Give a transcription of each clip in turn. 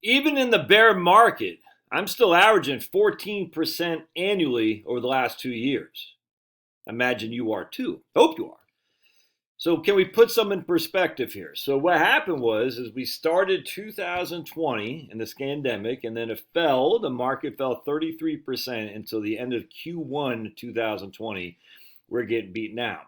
even in the bear market, I'm still averaging 14% annually over the last 2 years. Imagine you are too. Hope you are. So can we put some in perspective here? So what happened is we started 2020 in this pandemic, and then it fell. The market fell 33% until the end of Q1 2020. We're getting beat now.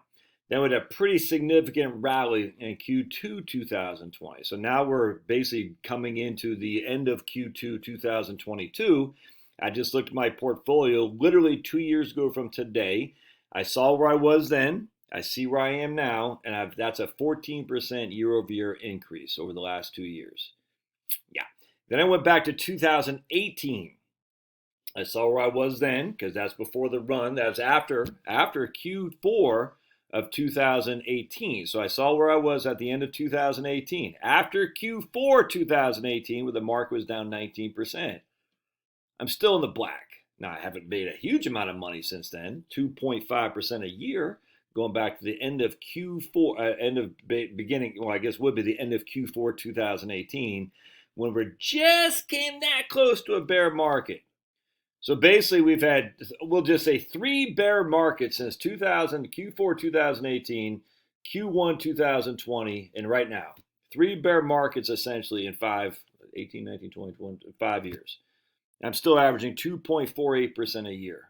Then we had a pretty significant rally in Q2 2020. So now we're basically coming into the end of Q2 2022. I just looked at my portfolio literally 2 years ago from today. I saw where I was then. I see where I am now, and that's a 14% year-over-year increase over the last 2 years. Yeah. Then I went back to 2018. I saw where I was then, because that's before the run. That's after Q4 of 2018. So I saw where I was at the end of 2018. After Q4 2018, where the market was down 19%. I'm still in the black. Now, I haven't made a huge amount of money since then, 2.5% a year. Going back to the end of Q4, I guess would be the end of Q4 2018, when we just came that close to a bear market. So basically, we've had, we'll just say 3 bear markets since Q4 2018, Q1 2020, and right now. 3 bear markets essentially in 18, 19, 20, 21, 5 years. I'm still averaging 2.48% a year.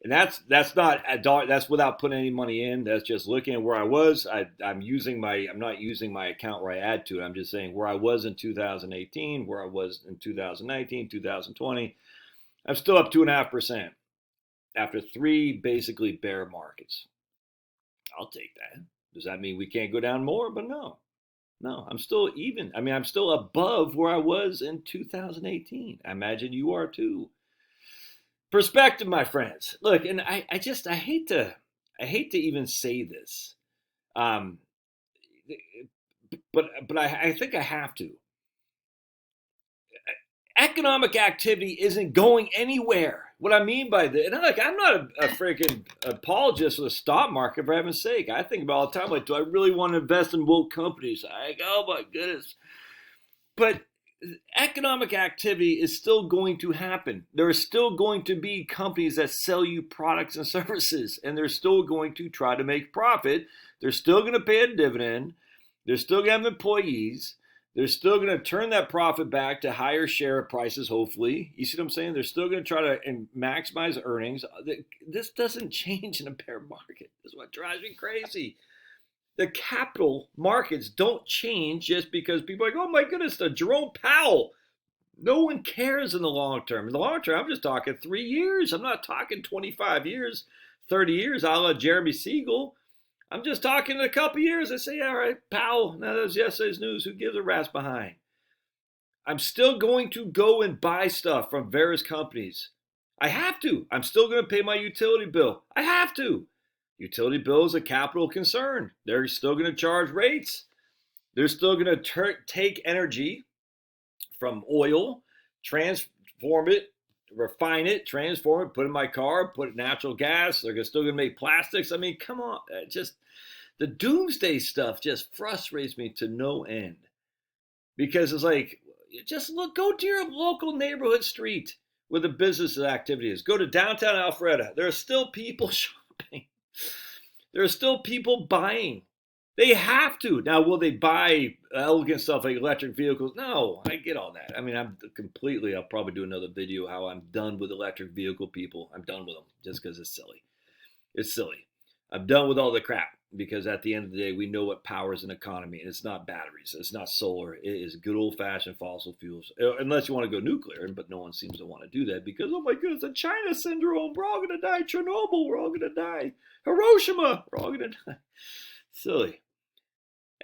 And that's without putting any money in. That's just looking at where I was. I'm not using my account where I add to it. I'm just saying where I was in 2018, where I was in 2019, 2020. I'm still up 2.5% after 3 basically bear markets. I'll take that. Does that mean we can't go down more? But no, I'm still even. I mean, I'm still above where I was in 2018. I imagine you are too. Perspective, my friends. Look, and I hate to even say this, but I think I have to. Economic activity isn't going anywhere. What I mean by that, and I'm not a freaking apologist for the stock market, for heaven's sake. I think about all the time, like, do I really want to invest in woke companies? Oh my goodness. But economic activity is still going to happen. There are still going to be companies that sell you products and services, and they're still going to try to make profit. They're still going to pay a dividend. They're still going to have employees. They're still going to turn that profit back to higher share prices, hopefully. You see what I'm saying? They're still going to try to maximize earnings. This doesn't change in a bear market. This is what drives me crazy. The capital markets don't change just because people are like, oh my goodness, the Jerome Powell. No one cares in the long term. In the long term, I'm just talking 3 years. I'm not talking 25 years, 30 years, a la Jeremy Siegel. I'm just talking in a couple years. I say, all right, Powell, now that was yesterday's news. Who gives a rat's behind? I'm still going to go and buy stuff from various companies. I have to. I'm still going to pay my utility bill. I have to. Utility bill is a capital concern. They're still going to charge rates. They're still going to take energy from oil, transform it, refine it, transform it, put it in my car, put it in natural gas. They're still going to make plastics. I mean, come on. Just the doomsday stuff just frustrates me to no end. Because it's like, just go to your local neighborhood street where the business activity is. Go to downtown Alpharetta. There are still people shopping. There are still people buying. They have to. Now, will they buy elegant stuff like electric vehicles? No, I get all that. I mean, I'll probably do another video how I'm done with electric vehicle people. I'm done with them just because it's silly. It's silly. I'm done with all the crap because at the end of the day, we know what powers an economy, and it's not batteries. It's not solar. It is good old-fashioned fossil fuels, unless you want to go nuclear, but no one seems to want to do that because, oh my goodness, the China syndrome, we're all going to die. Chernobyl, we're all going to die. Hiroshima, we're all going to die. Silly.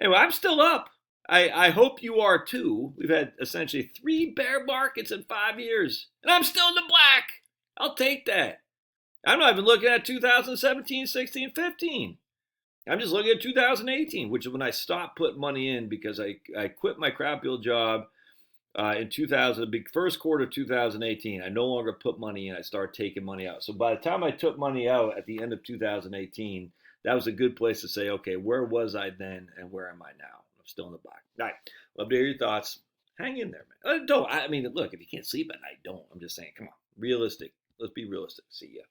Anyway, I'm still up. I hope you are too. We've had essentially 3 bear markets in 5 years, and I'm still in the black. I'll take that. I'm not even looking at 2017, 16, 15. I'm just looking at 2018, which is when I stopped putting money in because I quit my crappy old job in the first quarter of 2018. I no longer put money in. I started taking money out. So by the time I took money out at the end of 2018, that was a good place to say, okay, where was I then and where am I now? I'm still in the black. All right. Love to hear your thoughts. Hang in there, man. Don't. I mean, look, if you can't sleep at night, don't. I'm just saying, come on. Realistic. Let's be realistic. See ya.